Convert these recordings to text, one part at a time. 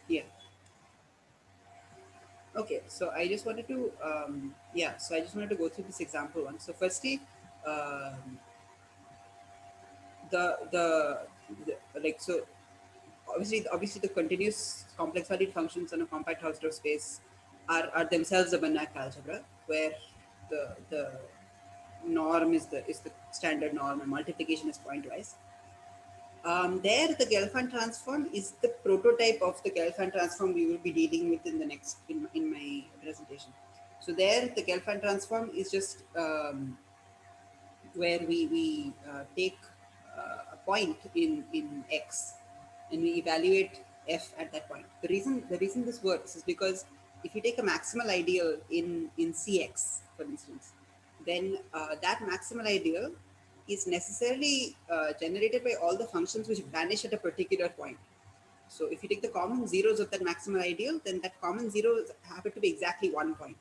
Yeah. Okay. So I just wanted to yeah. So I just wanted to go through this example one. So firstly, um, the like so obviously the continuous complex valued functions on a compact Hausdorff space are themselves a Banach algebra where the norm is the standard norm and multiplication is pointwise. There, the Gelfand transform is the prototype of the Gelfand transform we will be dealing with in the next in my presentation. So there, the Gelfand transform is just where we take a point in X and we evaluate F at that point. The reason this works is because if you take a maximal ideal in CX, for instance, then that maximal ideal is necessarily generated by all the functions which vanish at a particular point. So if you take the common zeros of that maximal ideal, then that common zeros happen to be exactly 1 point.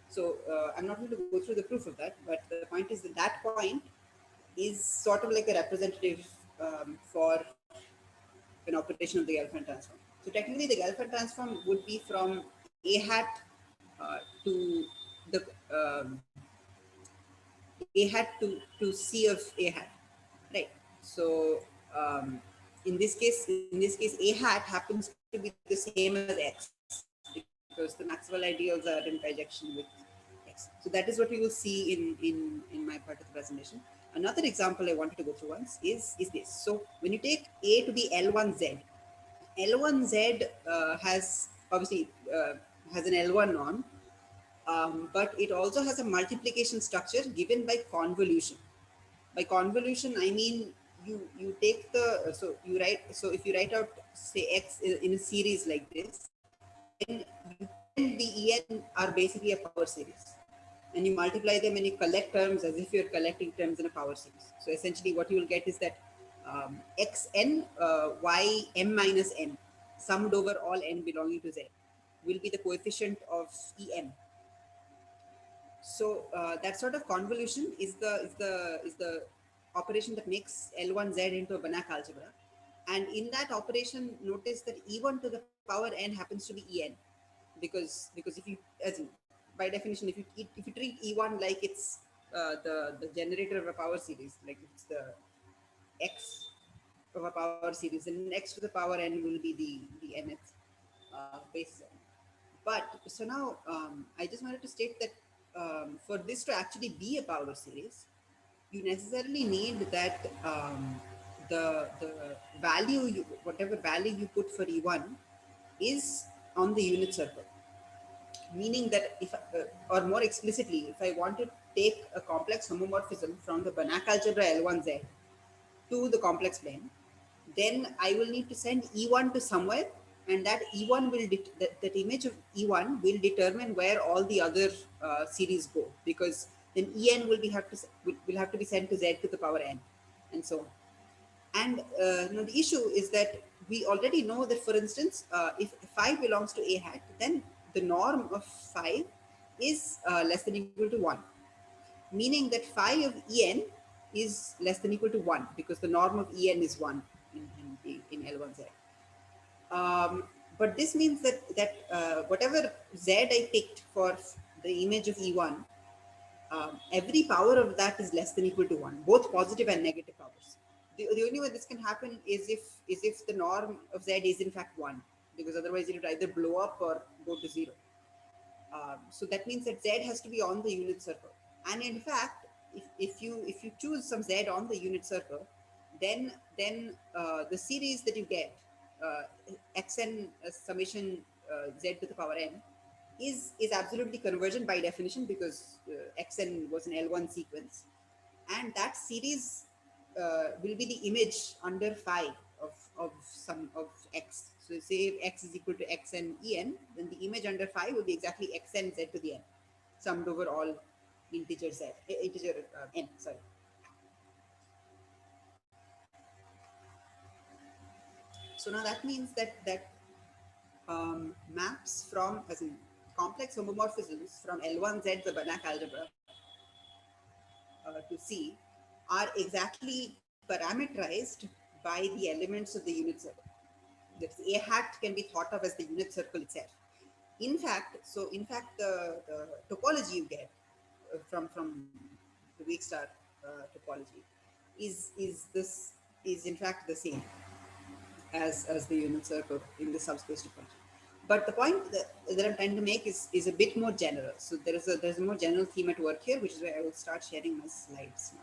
So I'm not going to go through the proof of that, but the point is that that point is sort of like a representative for an operation of the Gelfand transform. So technically, the Gelfand transform would be from A hat to the A hat to C of A hat, right? So in this case, A hat happens to be the same as X because the maximal ideals are in bijection with X. So that is what we will see in my part of the presentation. Another example I wanted to go through once is this. So when you take A to be L1Z, L1Z has obviously has an L1 norm, but it also has a multiplication structure given by convolution. By convolution, I mean you take the so you write so if you write out say X in a series like this, then you pretend the En are basically a power series, and you multiply them and you collect terms as if you're collecting terms in a power series. So essentially, what you will get is that xn y m minus n summed over all n belonging to z will be the coefficient of em. So that sort of convolution is the operation that makes L1Z into a Banach algebra. And in that operation, notice that E1 to the power n happens to be En, because if you as in, by definition, if you treat E1 like it's the generator of a power series, like it's the X of a power series, then X to the power n will be the nth basis. But so now I just wanted to state that for this to actually be a power series, you necessarily need that the value whatever value you put for E1 is on the unit circle. Meaning that if or more explicitly, if I want to take a complex homomorphism from the Banach algebra L1Z to the complex plane, then I will need to send E1 to somewhere, and that E1 will that image of E1 will determine where all the other series go, because then En will have to be sent to Z to the power n, and so on. And now the issue is that we already know that, for instance, if phi belongs to A hat, then the norm of phi is less than equal to 1, meaning that phi of En is less than equal to 1 because the norm of En is 1 in L1Z. But this means that whatever Z I picked for the image of E1, every power of that is less than equal to 1, both positive and negative powers. The only way this can happen is if the norm of Z is in fact 1, because otherwise it would either blow up or go to 0. So that means that Z has to be on the unit circle. And in fact, if you choose some Z on the unit circle, then the series that you get, uh, xn summation Z to the power n, is absolutely convergent by definition, because xn was an L1 sequence, and that series will be the image under phi of some of x. So say if x is equal to xn en, then the image under phi will be exactly xn z to the n, summed over all integer z, integer n. Sorry. So now that means that maps from as in complex homomorphisms from L1Z, the Banach algebra, to C, are exactly parameterized by the elements of the unit circle. that is, A hat can be thought of as the unit circle itself. In fact, the topology you get from the weak star topology is in fact the same as the unit circle in the subspace topology. But the point that I'm trying to make is a bit more general. So there's a more general theme at work here, which is where I will start sharing my slides now.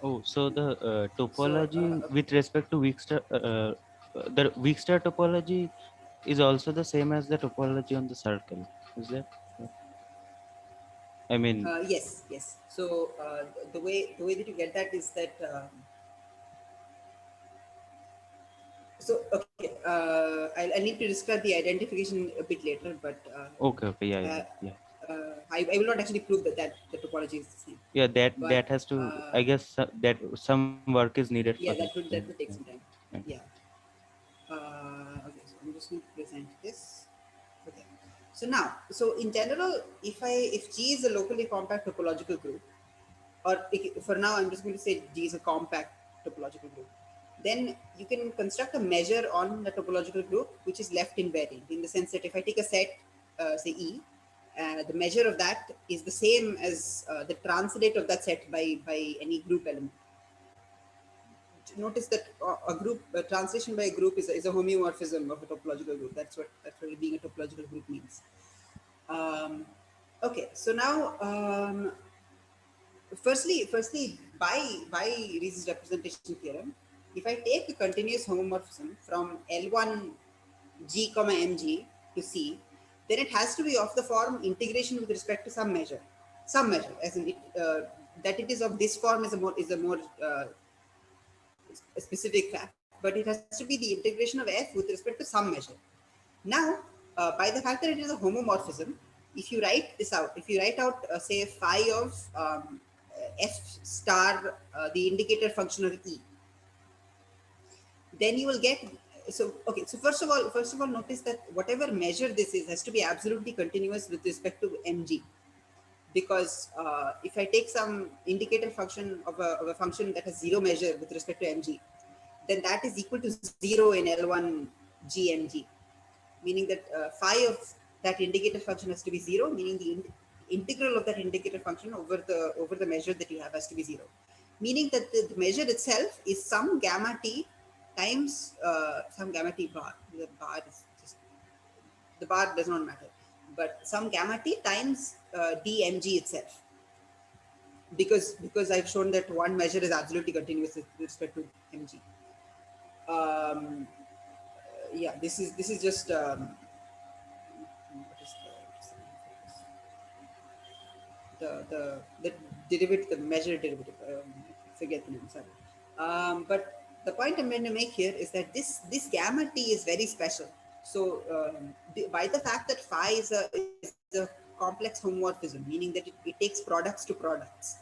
Oh, so the So topology with respect to the Weakstar topology is also the same as the topology on the circle. Is that? I mean, yes, yes. So the way that you get that is that so okay. I need to describe the identification a bit later, but okay, okay, yeah, uh, yeah, yeah, I will not actually prove that the topology is the same. yeah. That But that has to. I guess that some work is needed for yeah, that. Yeah, that would yeah, take some time. yeah. Yeah. Okay, so I'm just going to present this. Okay. So now, so in general, if G is a locally compact topological group, or for now I'm just going to say G is a compact topological group, then you can construct a measure on the topological group which is left invariant, in the sense that if I take a set, say E, the measure of that is the same as the translate of that set by any group element. Notice that a group a translation by a group is a homeomorphism of a topological group. That's what being a topological group means. Um, okay, so now firstly, by Riese's representation theorem, if I take a continuous homomorphism from L1 G comma Mg to C, then it has to be of the form integration with respect to some measure, as in that it is of this form is a more a specific fact, but it has to be the integration of f with respect to some measure. Now, by the fact that it is a homomorphism, if you write this out, if you write out, say, phi of f star, the indicator function of E, then you will get. So okay, so first of all, notice that whatever measure this is has to be absolutely continuous with respect to Mg, because if I take some indicator function of a function that has zero measure with respect to Mg, then that is equal to zero in L1 GMG, meaning that phi of that indicator function has to be zero, meaning the integral of that indicator function over the measure that you have has to be zero, meaning that the measure itself is some gamma t times some gamma t bar. The bar is just the bar does not matter, but some gamma t times dmg itself, because I've shown that one measure is absolutely continuous with respect to mg. Um, yeah, this is just what is the derivative, the measure derivative. I forget the name. Sorry. But the point I'm going to make here is that this gamma t is very special. So by the fact that phi is a complex homomorphism, meaning that it takes products to products,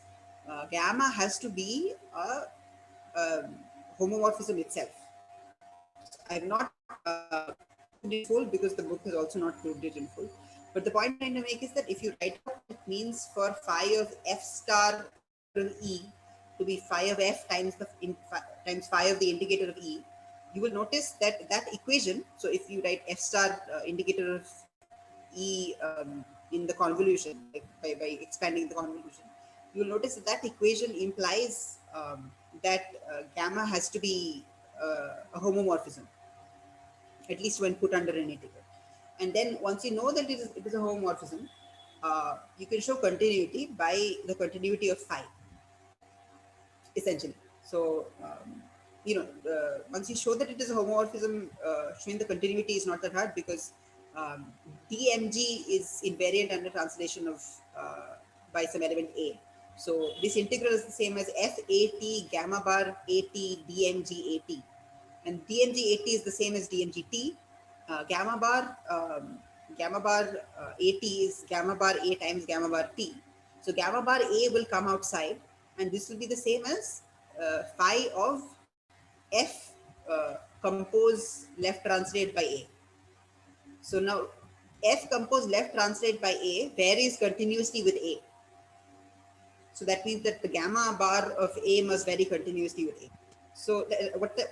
gamma has to be a homomorphism itself. So I've not proved it full because the book has also not proved it in full. But the point I'm trying to make is that if you write out what it means for phi of f star integral E to be phi of f times times phi of the indicator of E, you will notice that that equation. So if you write f star indicator of E in the convolution by expanding the convolution, you will notice that that equation implies that gamma has to be a homomorphism, at least when put under an integral. And then once you know that it is a homomorphism, you can show continuity by the continuity of phi, essentially. So, once you show that it is a homomorphism, showing the continuity is not that hard, because dmg is invariant under translation of by some element a. So this integral is the same as f at gamma bar at dmg at, and dmg at is the same as dmg t. Gamma bar at is gamma bar a times gamma bar t. So gamma bar a will come outside, and this will be the same as phi of f compose left translate by a. So now f compose left translate by a varies continuously with a. So that means that the gamma bar of A must vary continuously with A. So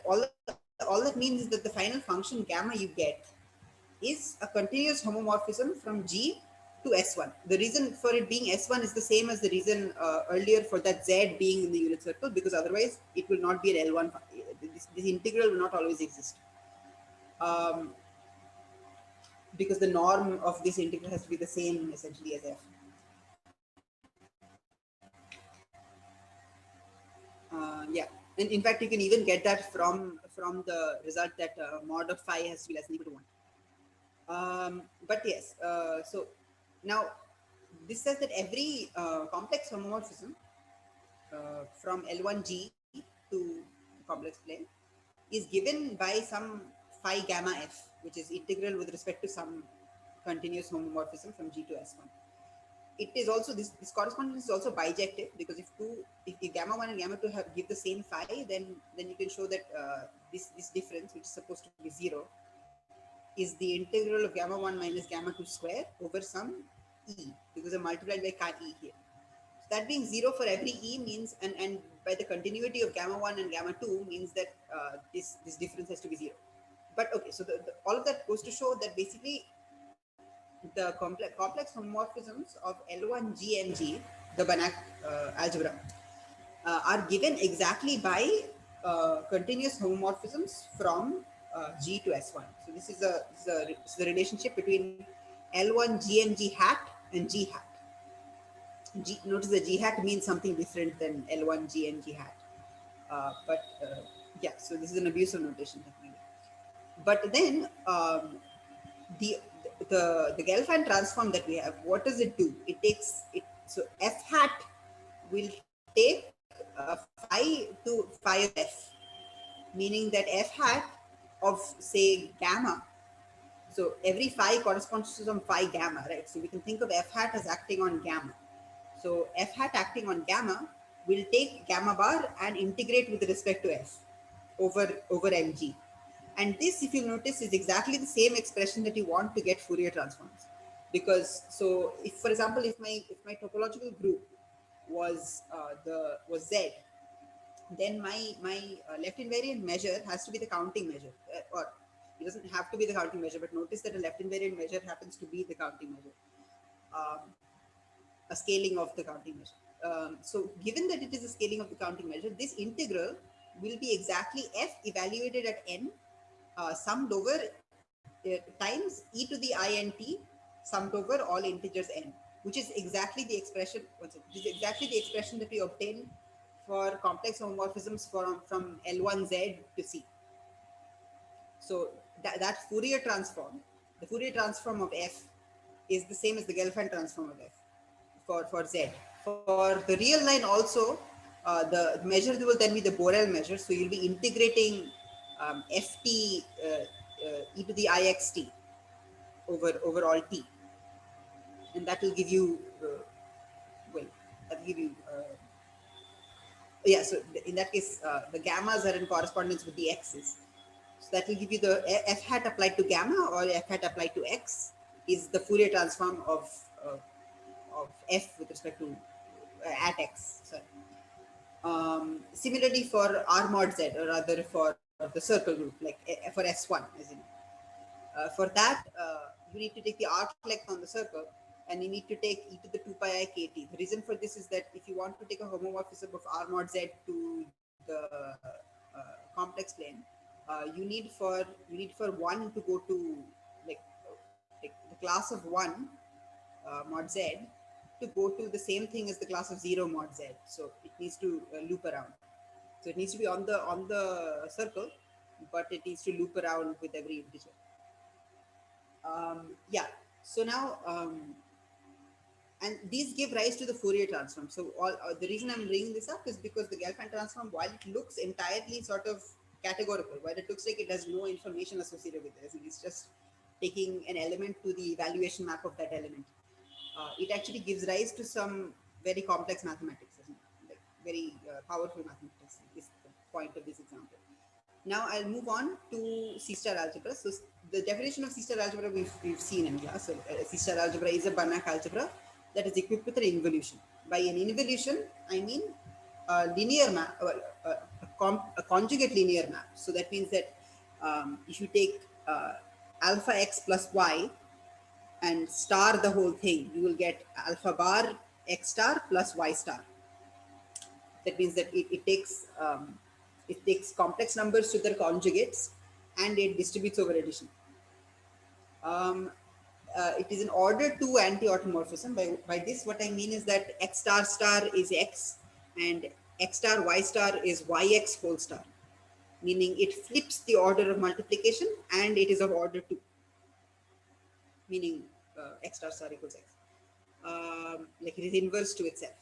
all that means is that the final function gamma you get is a continuous homomorphism from G to S1. The reason for it being S1 is the same as the reason earlier for that Z being in the unit circle, because otherwise it will not be an L1. This integral will not always exist. Because the norm of this integral has to be the same essentially as F. Yeah, and in fact you can even get that from the result that mod of phi has to be less than equal to 1. But yes, so now this says that every complex homomorphism from L1G to complex plane is given by some phi gamma f, which is integral with respect to some continuous homomorphism from G to S1. It is also this correspondence is also bijective, because if gamma 1 and gamma 2 give the same phi, then you can show that this difference, which is supposed to be 0, is the integral of gamma 1 minus gamma 2 square over some e, because I'm multiplied by chi e here. So that being 0 for every e means, and by the continuity of gamma 1 and gamma 2 means that this difference has to be 0. But okay, so all of that goes to show that basically the complex homomorphisms of L1G and G, the Banach algebra, are given exactly by continuous homomorphisms from G to S1. So this is the relationship between L1 GMG hat and G hat. Notice that G hat means something different than L1 GMG hat. Yeah, so this is an abusive notation technically. But then the Gelfand transform that we have, what does it do? It takes it, so F hat will take phi to phi of F, meaning that F hat of say gamma, so every phi corresponds to some phi gamma, right? So we can think of F hat as acting on gamma. So F hat acting on gamma will take gamma bar and integrate with respect to F over mg. And this, if you notice, is exactly the same expression that you want to get Fourier transforms. Because so if, for example, if my topological group was Z, then my left invariant measure has to be the counting measure, or it doesn't have to be the counting measure, but notice that a left invariant measure happens to be the counting measure, a scaling of the counting measure. So given that it is a scaling of the counting measure, this integral will be exactly f evaluated at n summed over times e to the int summed over all integers n, which is exactly the expression. This is exactly the expression that we obtain for complex homomorphisms from L1Z to C. So that Fourier transform, the Fourier transform of f, is the same as the Gelfand transform of f for Z. For the real line also, the measure will then be the Borel measure. So you'll be integrating ft e to the ixt over all t, and that will give you well, that will give you yeah. So in that case, the gammas are in correspondence with the x's. So that will give you the f hat applied to gamma or f hat applied to x is the Fourier transform of f with respect to at x. Sorry. Similarly for R mod Z, or rather for the circle group, like for S1, as in for that you need to take the arc length on the circle, and you need to take e to the 2 pi I kt. The reason for this is that if you want to take a homomorphism of R mod Z to the complex plane, you need for one to go to like the class of 1 mod Z to go to the same thing as the class of 0 mod Z. So it needs to loop around. So it needs to be on the circle, but it needs to loop around with every integer. Yeah. So now, and these give rise to the Fourier transform. So the reason I'm bringing this up is because the Gelfand transform, while it looks entirely sort of categorical, while it looks like it has no information associated with it, it's just taking an element to the evaluation map of that element. It actually gives rise to some very complex mathematics, like very powerful mathematics is the point of this example. Now I'll move on to C-star algebra. So the definition of C-star algebra we've seen in class. So C-star algebra is a Banach algebra that is equipped with an involution. By an involution, I mean a linear map, a conjugate linear map. So that means that if you take alpha x plus y and star the whole thing, you will get alpha bar x star plus y star. That means that it takes complex numbers to their conjugates and it distributes over addition. It is an order 2 anti-automorphism. By this, what I mean is that x star star is x and x star y star is yx whole star, meaning it flips the order of multiplication and it is of order 2, meaning x star star equals x. Like it is inverse to itself.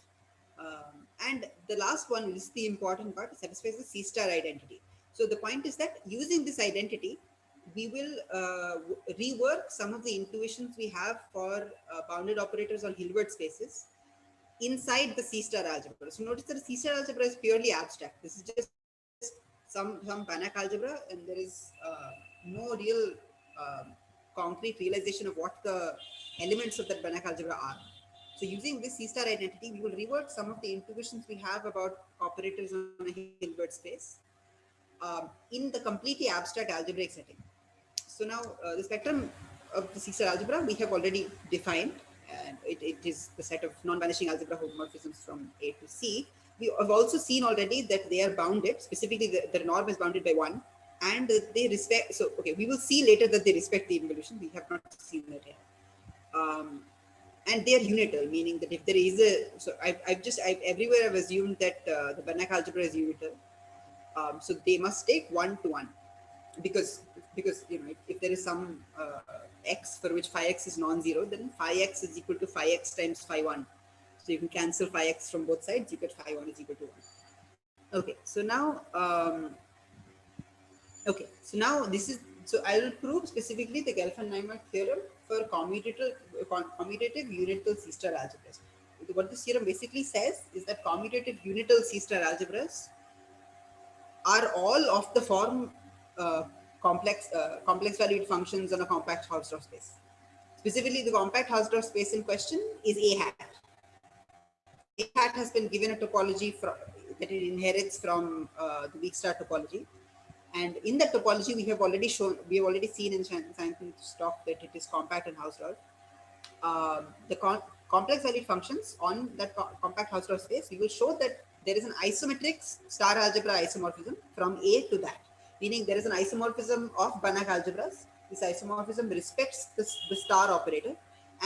And the last one is the important part, satisfies the C star identity. So the point is that using this identity, we will rework some of the intuitions we have for bounded operators on Hilbert spaces inside the C star algebra. So notice that the C star algebra is purely abstract. This is just some Banach algebra, and there is no real concrete realization of what the elements of that Banach algebra are. So using this C star identity, we will rework some of the intuitions we have about operators on a Hilbert space in the completely abstract algebraic setting. So now the spectrum of the C star algebra we have already defined, and it is the set of non-vanishing algebra homomorphisms from A to C. We have also seen already that they are bounded, specifically the norm is bounded by 1, and they respect, so okay, we will see later that they respect the involution. We have not seen that yet. And they are unital, meaning that if there is a, so everywhere I've assumed that the Banach algebra is unital. So they must take 1 to 1, because you know, if there is some x for which phi x is non-zero, then phi x is equal to phi x times phi 1. So you can cancel phi x from both sides, you get phi 1 is equal to 1. Okay, so now this is, so I will prove specifically the Gelfand-Naimark theorem for commutative unital C star algebras. What this theorem basically says is that commutative unital C star algebras are all of the form complex valued functions on a compact Hausdorff space. Specifically, the compact Hausdorff space in question is A hat. A hat has been given a topology that it inherits from the weak star topology. And in that topology, we have already seen in Scientific talk that it is compact in Hausdorff. The complex valued functions on that compact Hausdorff space, we will show that there is an isometric star algebra isomorphism from A to that, meaning there is an isomorphism of Banach algebras. This isomorphism respects the star operator,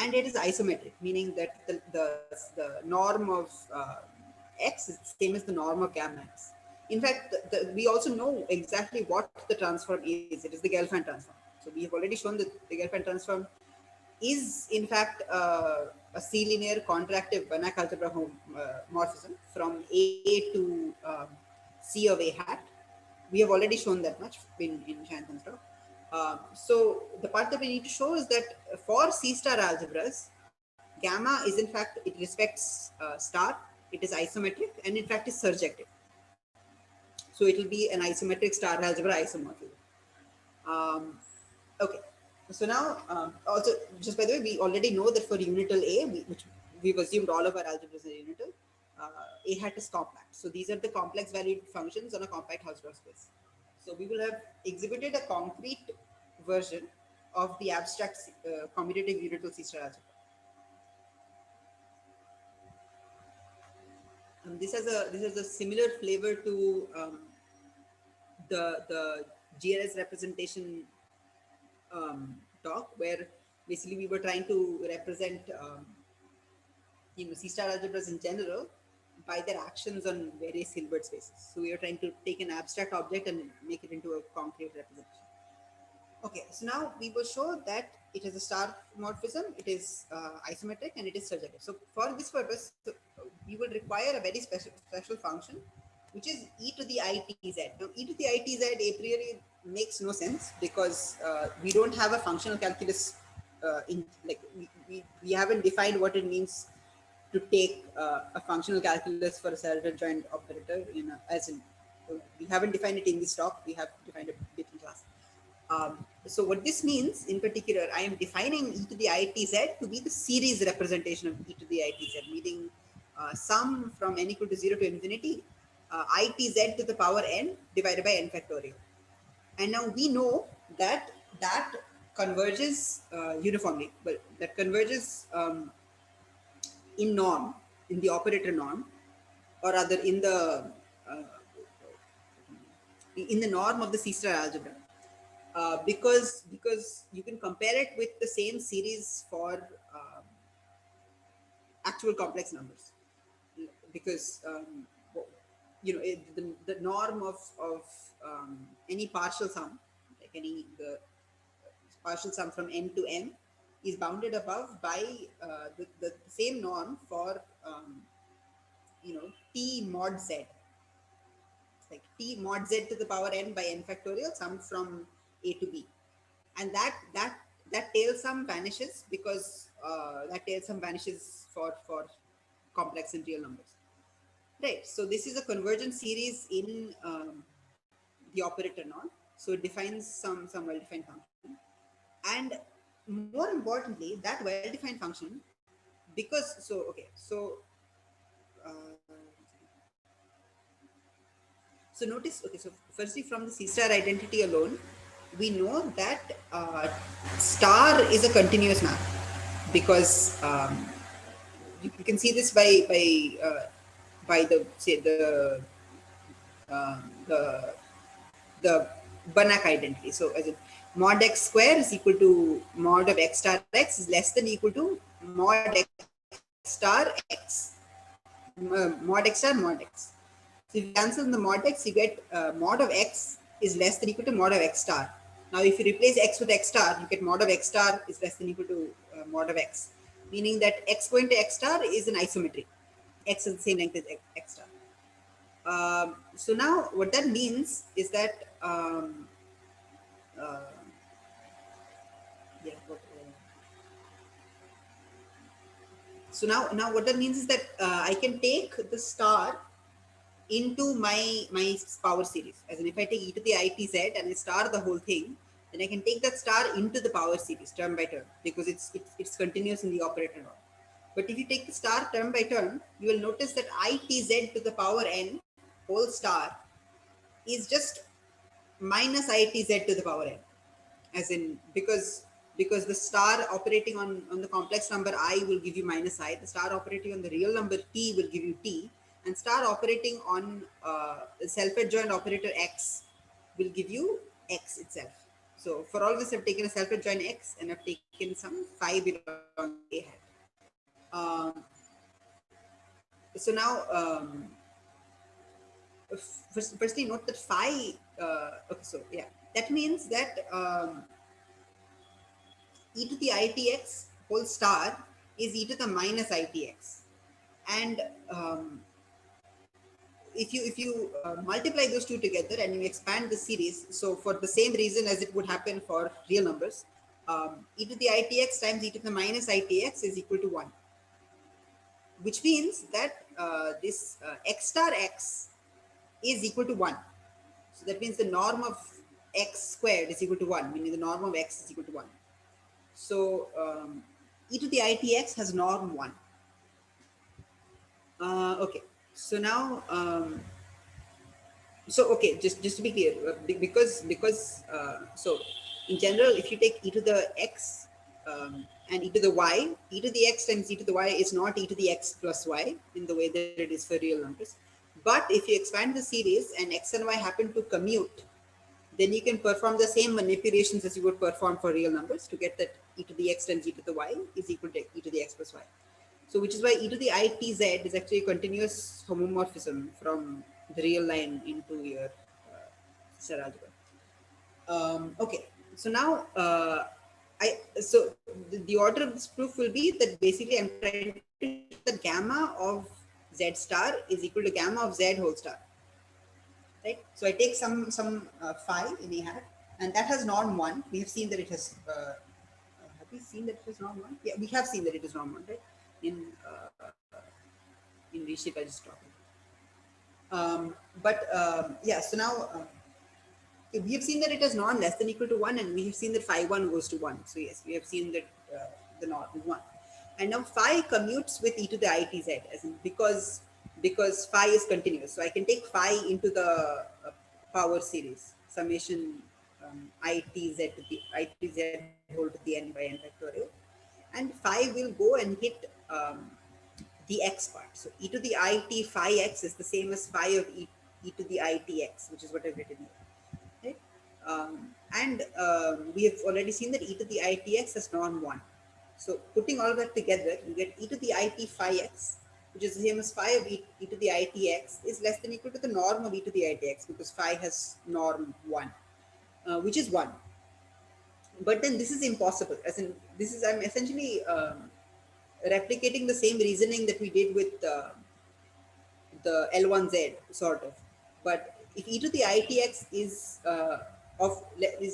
and it is isometric, meaning that the norm of x is the same as the norm of gamma x. In fact, we also know exactly what the transform is. It is the Gelfand transform. So we have already shown that the Gelfand transform is in fact a C-linear contractive Banach algebra homomorphism from A to C of A hat. We have already shown that much in Shanton's talk. So the part that we need to show is that for C star algebras, gamma is in fact, it respects star, it is isometric, and in fact is surjective. So it will be an isometric star algebra isomorphism. Okay. So now, also, just by the way, we already know that for unital A, which we've assumed all of our algebras are unital, A hat is compact. So these are the complex valued functions on a compact Hausdorff space. So we will have exhibited a concrete version of the abstract commutative unital C star algebra. This has a similar flavor to the GLS representation talk, where basically we were trying to represent C star algebras in general by their actions on various Hilbert spaces. So we are trying to take an abstract object and make it into a concrete representation. Okay, so now we will show that it is a star morphism, it is isometric, and it is surjective. So for this purpose, we will require a very special function, which is e to the itz. Now, e to the itz a priori makes no sense, because we don't have a functional calculus we haven't defined what it means to take a functional calculus for a Saraton joint operator we haven't defined it in this talk, we have defined it bit in class. So what this means in particular, I am defining e to the itz to be the series representation of e to the itz, meaning sum from n equal to 0 to infinity itz to the power n divided by n factorial. And now we know that that converges uniformly, but that converges in norm, in the operator norm, or rather uh, in the norm of the C-star algebra, because you can compare it with the same series for actual complex numbers, because the norm of any partial sum, like any the partial sum from n to m, is bounded above by the same norm for t mod z. It's like t mod z to the power n by n factorial summed from a to b, and that tail sum vanishes because that tail sum vanishes for complex and real numbers. Right. So this is a convergent series in the operator norm. So it defines some well-defined function, and more importantly, that well-defined function, because uh, so notice, okay, so firstly, from the C-star identity alone, we know that star is a continuous map, because you can see this by the, say, the the Banach identity. So as in mod x square is equal to mod of x star x is less than equal to mod x star x, mod x star mod x. So if you cancel the mod x, you get mod of x is less than equal to mod of x star. Now if you replace x with x star, you get mod of x star is less than equal to mod of x, meaning that x going to x star is an isometry. X is the same length as x star. So now what that means is that uh, yeah, so now what that means is that I can take the star into my power series. As in, if I take e to the itz and I star the whole thing, then I can take that star into the power series term by term, because it's continuous in the operator norm. But if you take the star term by term, you will notice that itz to the power n whole star is just minus itz to the power n, as in, because the star operating on the complex number I will give you minus I, the star operating on the real number t will give you t, and star operating on the self-adjoint operator x will give you x itself. So for all this, I've taken a self-adjoint x and I've taken some phi belonging to a hat. So now firstly note that phi okay, so yeah, that means that e to the itx whole star is e to the minus itx, and if you multiply those two together and you expand the series, so for the same reason as it would happen for real numbers, e to the itx times e to the minus itx is equal to 1, which means that this x star x is equal to 1. So that means the norm of x squared is equal to 1, meaning the norm of x is equal to 1. So e to the itx has norm 1. Okay, so now so okay, just to be clear, because so in general, if you take e to the x and e to the y, e to the x times e to the y is not e to the x plus y in the way that it is for real numbers. But if you expand the series and x and y happen to commute, then you can perform the same manipulations as you would perform for real numbers to get that e to the x times e to the y is equal to e to the x plus y. So which is why e to the itz is actually a continuous homomorphism from the real line into your Star algebra. Okay, so now the order of this proof will be that basically I'm trying to show the gamma of z star is equal to gamma of z whole star. Right. So I take some phi in a hat, and that has norm 1. We have seen that it has. Have we seen that it is norm 1? Yeah, we have seen that it is norm 1, right? In reshape I just talked. Yeah, so now we have seen that it is norm less than equal to 1, and we have seen that phi 1 goes to 1. So yes, we have seen that the norm is 1. And now phi commutes with e to the itz, as in because phi is continuous. So I can take phi into the power series summation itz to the itz whole to the n by n factorial, and phi will go and hit the x part. So e to the it phi x is the same as phi of e to the itx, which is what I've written here. Right? And we have already seen that e to the itx has norm 1. So putting all of that together, you get e to the it phi x, which is the same as phi of e to the itx is less than equal to the norm of e to the itx, because phi has norm 1, which is 1. But then this is impossible. As in, this is, I'm essentially replicating the same reasoning that we did with the L1Z sort of. But if e to the itx is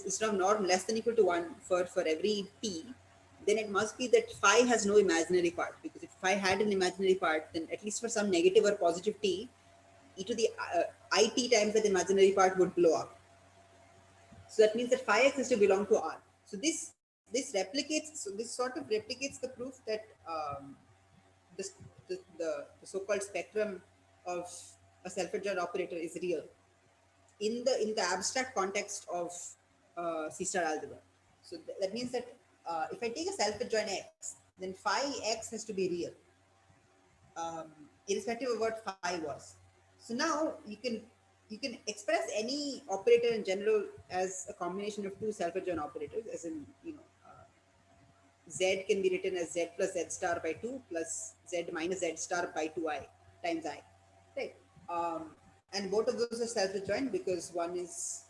instead of norm less than equal to 1 for every t, then it must be that phi has no imaginary part, because if phi had an imaginary part, then at least for some negative or positive t, e to the it times that imaginary part would blow up. So that means that phi x has to belong to R. So this replicates. So this sort of replicates the proof that this, the so-called spectrum of a self-adjoint operator is real in the abstract context of C-star algebra. So that means that if I take a self-adjoint x, then phi x has to be real, irrespective of what phi was. So now you can express any operator in general as a combination of two self-adjoint operators, as in z can be written as z plus z star by 2 plus z minus z star by 2i times I, right? And both of those are self-adjoint because one is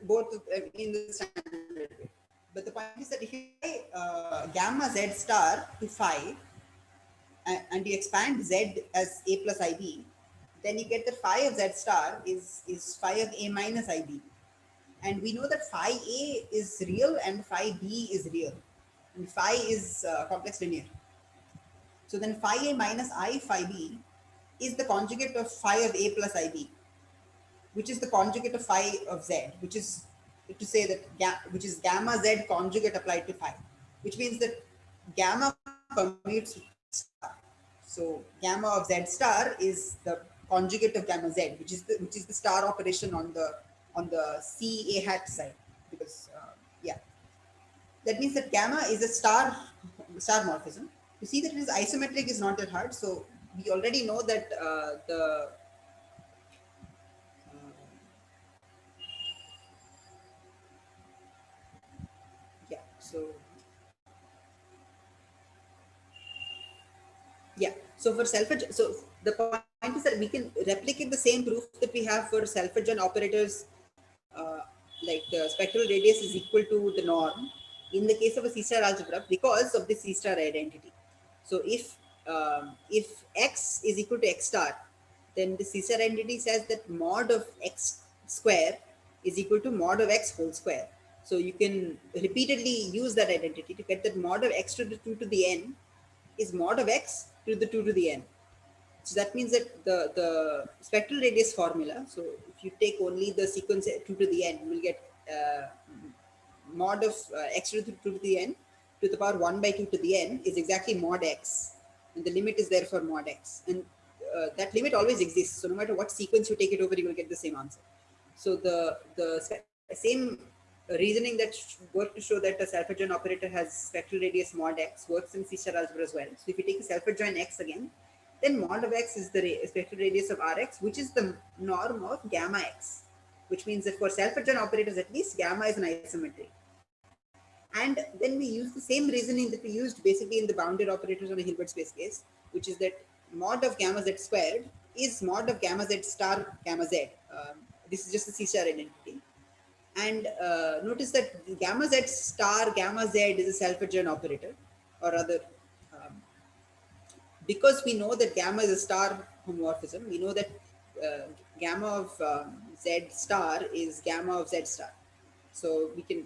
both in the standard way. But the point is that if you gamma z star to phi and you expand z as a plus ib, then you get that phi of z star is phi of a minus ib. And we know that phi a is real and phi b is real. And phi is complex linear. So then phi a minus I phi b is the conjugate of phi of a plus ib, which is the conjugate of phi of z, which is to say that which is gamma z conjugate applied to phi, which means that gamma commutes with star. So gamma of z star is the conjugate of gamma z, which is the star operation on the C a hat side, because yeah, that means that gamma is a star morphism. To see that it is isometric is not that hard. So we already know that yeah. So for so the point is that we can replicate the same proof that we have for self-adjoint operators, uh, like the spectral radius is equal to the norm in the case of a C-star algebra because of the C-star identity. So if x is equal to x star, then the C-star identity says that mod of x square is equal to mod of x whole square. So you can repeatedly use that identity to get that mod of x to the 2 to the n is mod of x to the 2 to the n. So that means that the spectral radius formula, so if you take only the sequence 2 to the n, you will get mod of x to the 2 to the n to the power 1 by 2 to the n is exactly mod x. And the limit is there for mod x. And that limit always exists. So no matter what sequence you take it over, you will get the same answer. So the same reasoning that worked to show that a self-adjoint operator has spectral radius mod x works in C-star algebra as well. So if you take a self-adjoint x again, then mod of x is the spectral radius of Rx, which is the norm of gamma x, which means that for self-adjoint operators at least, gamma is an isometry. And then we use the same reasoning that we used basically in the bounded operators on a Hilbert space case, which is that mod of gamma z squared is mod of gamma z star gamma z. This is just the C-star identity. And notice that gamma z star gamma z is a self-adjoint operator, or rather, because we know that gamma is a star homomorphism, we know that gamma of z star is gamma of z star. So we can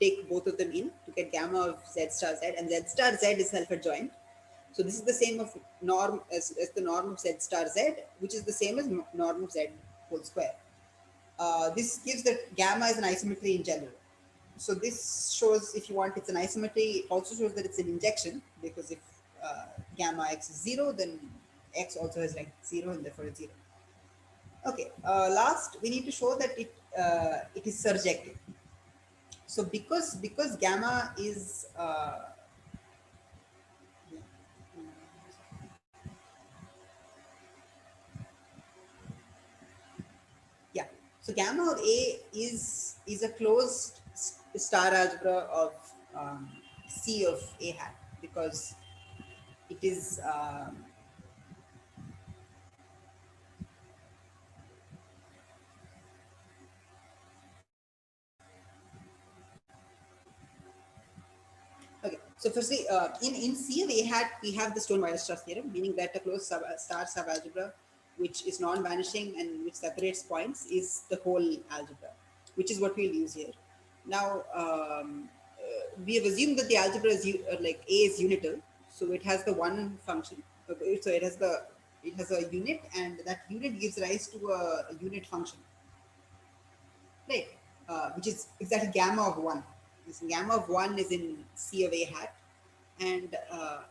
take both of them in to get gamma of z star z, and z star z is self-adjoint. So this is the same of norm as the norm of z star z, which is the same as norm of z whole square. This gives that gamma is an isometry in general. So this shows, if you want, it's an isometry. It also shows that it's an injection, because if gamma x is 0, then x also has like 0, and therefore it's 0. Okay, last we need to show that it is surjective. So because gamma is yeah, so gamma of A is a closed star algebra of C of A hat, because it is okay. So firstly, in C of A hat, we have the Stone-Weierstrass theorem, meaning that a closed star subalgebra which is non-vanishing and which separates points is the whole algebra, which is what we'll use here. Now, we have assumed that the algebra is like A is unital, so it has the one function. So it has a unit, and that unit gives rise to a unit function, right? Which is exactly gamma of 1. This gamma of 1 is in C of A hat, and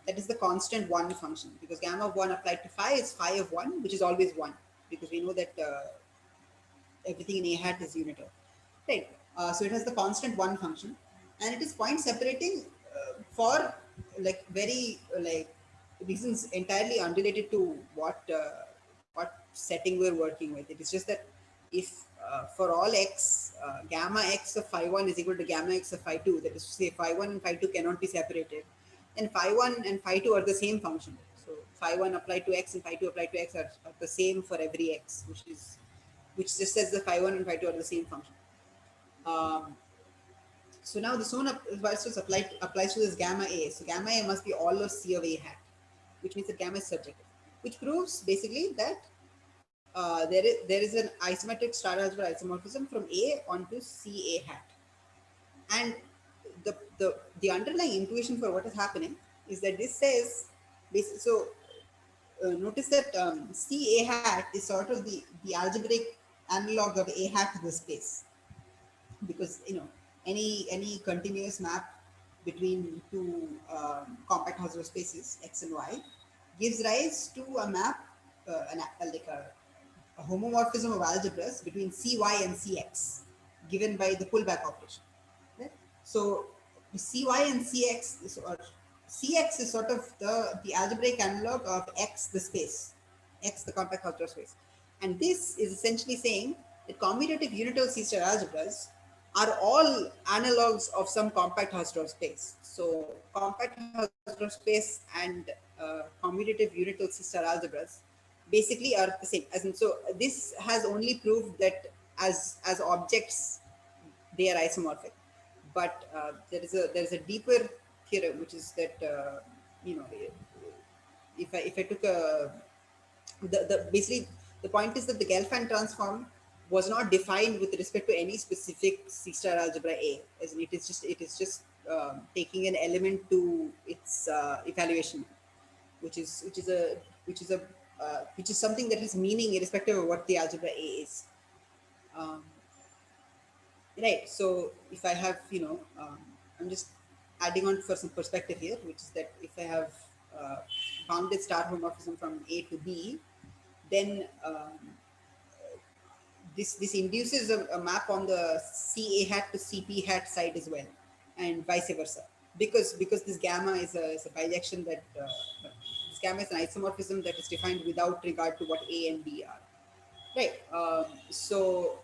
that is the constant 1 function, because gamma of 1 applied to phi is phi of 1, which is always 1, because we know that everything in A hat is unital, right? So it has the constant 1 function, and it is point separating for like very like reasons entirely unrelated to what setting we're working with. It is just that if for all x, gamma x of phi 1 is equal to gamma x of phi 2, that is to say phi 1 and phi 2 cannot be separated, then phi 1 and phi 2 are the same function. So phi 1 applied to x and phi 2 applied to x are the same for every x, which just says the phi 1 and phi 2 are the same function. Um, so now this one applies to this gamma A. So gamma A must be all of C of A hat, which means that gamma is surjective, which proves basically that there is an isometric star algebra isomorphism from A onto C A hat. And the underlying intuition for what is happening is that this says, so notice that C A hat is sort of the algebraic analog of A hat to the space, because any continuous map between two compact Hausdorff spaces x and y gives rise to a map, like a homomorphism of algebras between cy and cx, given by the pullback operation. Right? So cy and cx or cx is sort of the algebraic analog of x, the space, x the compact Hausdorff space, and this is essentially saying that commutative unital C-star algebras are all analogs of some compact Hausdorff space. So compact Hausdorff space and commutative unital C-star algebras basically are the same. As in, so this has only proved that as objects they are isomorphic, but there is a deeper theorem, which is that you know if I took a basically the point is that the Gelfand transform was not defined with respect to any specific C-star algebra A, as in it is just taking an element to its evaluation, which is something that has meaning irrespective of what the algebra A is. Um, right. So if I have, I'm just adding on for some perspective here, which is that if I have bounded star homomorphism from A to B, then this induces a map on the CA hat to CP hat side as well, and vice versa. Because this gamma is a bijection that this gamma is an isomorphism that is defined without regard to what A and B are. Right. So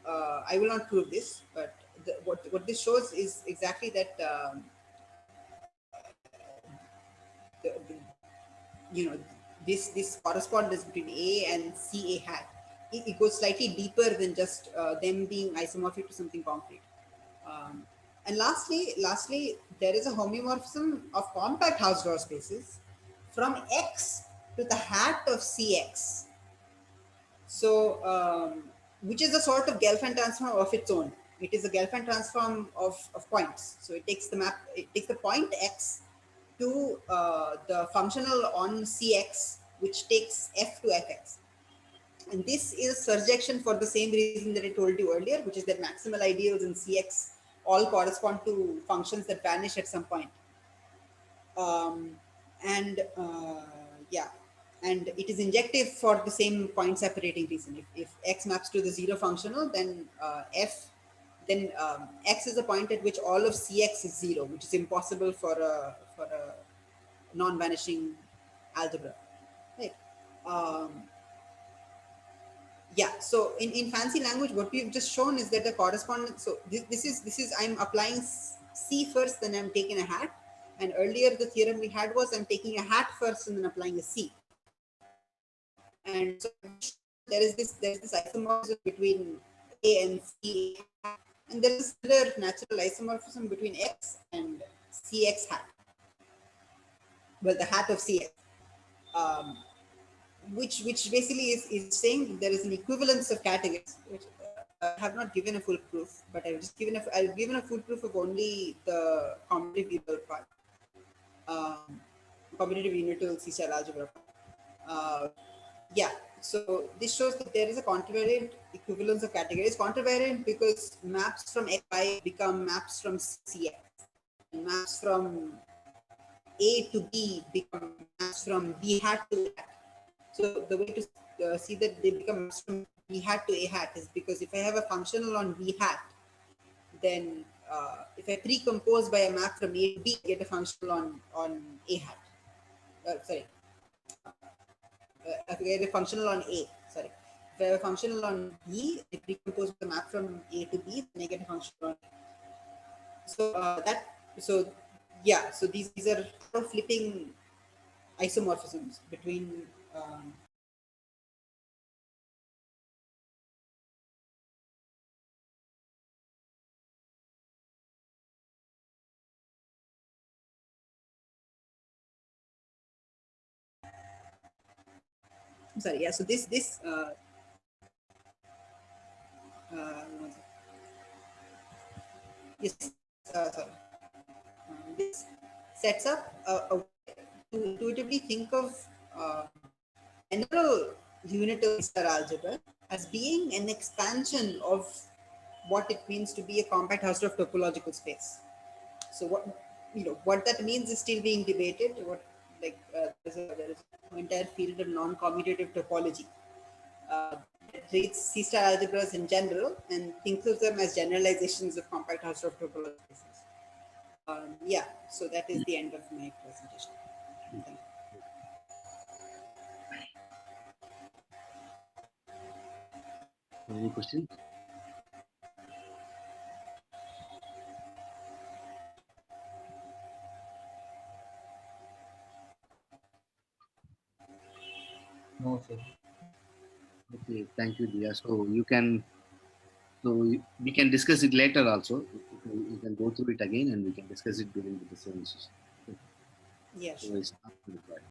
I will not prove this, but what this shows is exactly that the, this correspondence between A and CA hat, it goes slightly deeper than just them being isomorphic to something concrete. Um, and lastly, there is a homeomorphism of compact Hausdorff spaces from X to the hat of CX. So, which is a sort of Gelfand transform of its own. It is a Gelfand transform of points. So it takes the point X to the functional on Cx, which takes f to fx. And this is surjection for the same reason that I told you earlier, which is that maximal ideals in Cx all correspond to functions that vanish at some point. Um, and yeah, and it is injective for the same point separating reason. If x maps to the zero functional, then x is a point at which all of cx is zero, which is impossible for a non-vanishing algebra, right? Um, yeah, so in fancy language, what we've just shown is that the correspondence, so this is I'm applying c first, then I'm taking a hat. And earlier the theorem we had was I'm taking a hat first and then applying a c. And so there's this isomorphism between a and c, and there is another natural isomorphism between x and cx hat. Well, the hat of cx. Um, which basically is saying there is an equivalence of categories, which I have not given a full proof, but I've given a full proof of only the commutative unital part, commutative unital C-star algebra part. Yeah, so this shows that there is a contravariant equivalence of categories. Contravariant because maps from xy become maps from cx, and maps from a to b become maps from b hat to a hat. So the way to see that they become maps from b hat to a hat is because if I have a functional on b hat, then if I pre-compose by a map from a to b, I get a functional on a hat. Sorry, if I get a functional on a. Sorry, if I have a functional on b, I pre-compose the map from a to b, then I get a functional on a. So so yeah, so these are flipping isomorphisms between. I'm sorry, yeah. So this uh, yes, sorry. This sets up a way to intuitively think of general unital star algebra as being an expansion of what it means to be a compact Hausdorff topological space. So what that means is still being debated. There is an entire field of non-commutative topology that treats C-star algebras in general and thinks of them as generalizations of compact Hausdorff topology spaces. Yeah, so that is the end of my presentation. Thank you. Any questions? No, sir. Okay, thank you, Dia. So we can discuss it later also. You can go through it again and we can discuss it during the session. Yeah, So sure. it's not required.